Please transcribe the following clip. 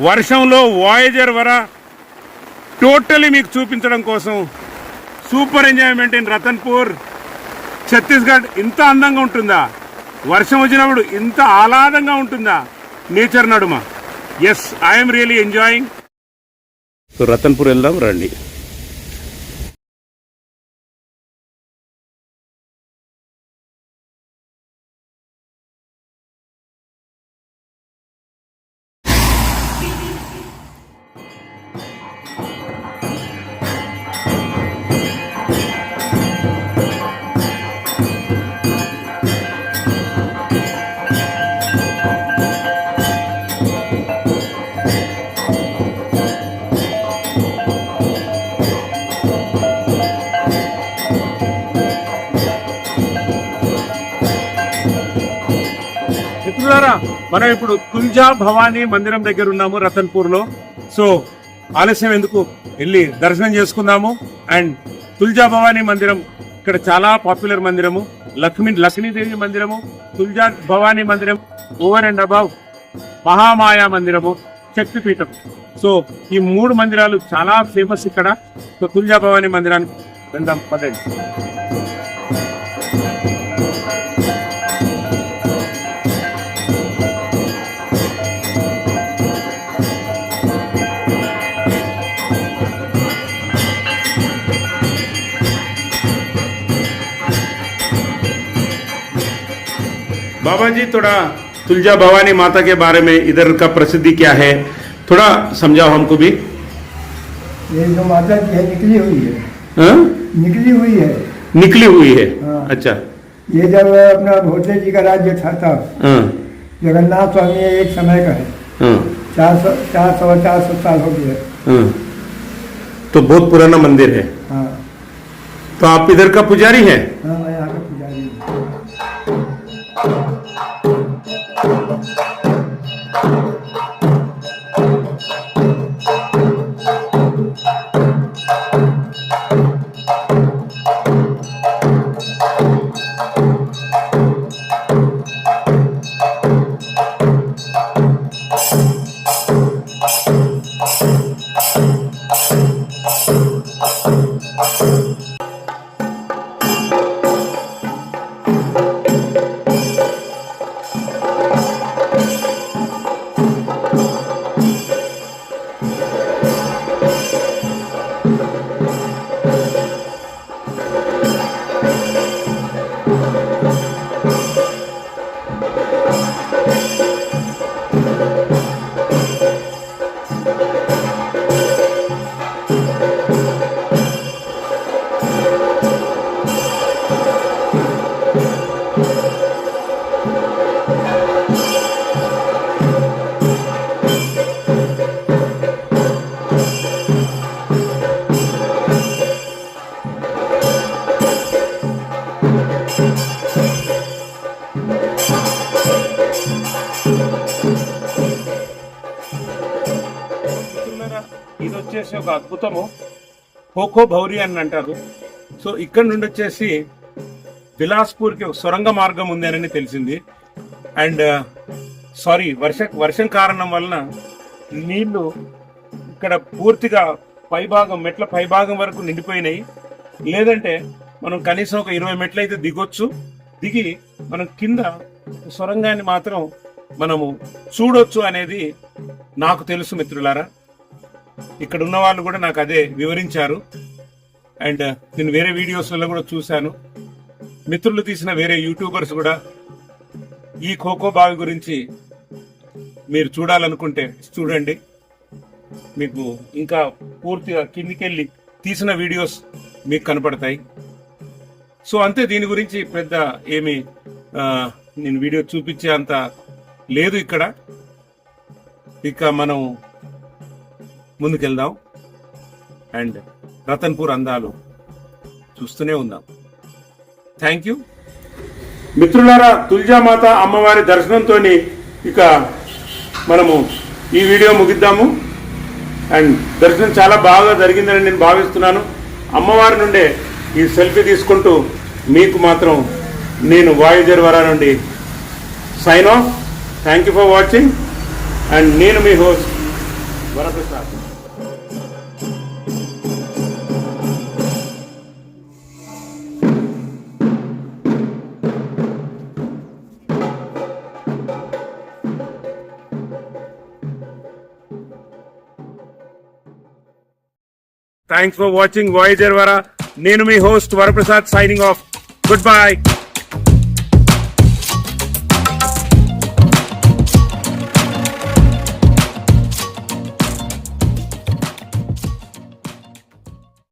వర్షంలో వాయేజర్ వర టోటలీ మీకు చూపించడం కోసం super enjoyment in Ratanpur Chhattisgarh. ఇంత అందంగా ఉంటుందా? వర్షం వచ్చినప్పుడు ఇంత ఆహ్లాదంగా ఉంటుందా నేచర్ నడుమ? Yes, I'm really enjoying. So Ratanpur వెళ్దాం రండి. మనం ఇప్పుడు తుల్జా భవానీ మందిరం దగ్గర ఉన్నాము రతన్పూర్ లో. సో ఆలస్యం ఎందుకు, వెళ్ళి దర్శనం చేసుకుందాము. అండ్ తుల్జా భవానీ మందిరం ఇక్కడ చాలా పాపులర్ మందిరము. లక్ష్మీదేవి మందిరము, తుల్జా భవానీ మందిరం, ఓవర్ అండ్ అబౌవ్ మహామాయా మందిరము, శక్తిపీఠం. సో ఈ 3 మందిరాలు చాలా ఫేమస్ ఇక్కడ. సో తుల్జా భవానీ మందిరానికి వెళ్దాం పదండి. बाबा जी, थोड़ा तुलजा भवानी माता के बारे में इधर का प्रसिद्धि क्या है, थोड़ा समझाओ हमको भी. ये जो माता की है निकली हुई है. हाँ? निकली हुई है. निकली हुई है. हाँ. अच्छा. ये जब अपना भोसले जी का राज्य था तब. हाँ. जगन्नाथ स्वामी एक समय का है. हाँ. 400 साल हो गए. हाँ. तो बहुत पुराना मंदिर है. हाँ. तो आप इधर का पुजारी है? हाँ, मैं यहाँ का पुजारी हूँ. ఇది వచ్చేసి ఒక అద్భుతము, ఖోఖో భౌరి అని అంటారు. సో ఇక్కడ నుండి వచ్చేసి బిలాస్పూర్కి ఒక సొరంగ మార్గం ఉంది అని తెలిసింది. అండ్ వర్షం కారణం వలన నీళ్లు ఇక్కడ పూర్తిగా మెట్ల పైభాగం వరకు నిండిపోయినాయి. లేదంటే మనం కనీసం ఒక 20 మెట్లు అయితే దిగొచ్చు. దిగి మనం కింద సొరంగాన్ని మాత్రం మనము చూడొచ్చు అనేది నాకు తెలుసు మిత్రులారా. ఇక్కడ ఉన్న వాళ్ళు కూడా నాకు అదే వివరించారు. అండ్ నేను వేరే వీడియోస్లలో కూడా చూశాను. మిత్రులు తీసిన వేరే యూట్యూబర్స్ కూడా ఈ ఖోఖో బావి గురించి మీరు చూడాలనుకుంటే చూడండి. మీకు ఇంకా పూర్తిగా కిందికెళ్ళి తీసిన వీడియోస్ మీకు కనపడతాయి. సో అంతే, దీని గురించి పెద్ద ఏమి నేను వీడియో చూపించే అంత లేదు ఇక్కడ. ఇక మనం ముందుకెళ్దాం అండ్ రతన్పూర్ అందాలు చూస్తూనే ఉందాం. థ్యాంక్ యూ మిత్రులారా. తుల్జామాత అమ్మవారి దర్శనంతో ఇక మనము ఈ వీడియో ముగిద్దాము. అండ్ దర్శనం చాలా బాగా జరిగిందని నేను భావిస్తున్నాను. అమ్మవారి నుండే ఈ సెల్ఫీ తీసుకుంటూ మీకు మాత్రం నేను వాయేజర్ వరా నుండి sign off. Thank you for watching. And నేను మీ host Varaprasad. Thanks for watching Voyager Vara. నేను మీ host Varaprasad signing off. Good by.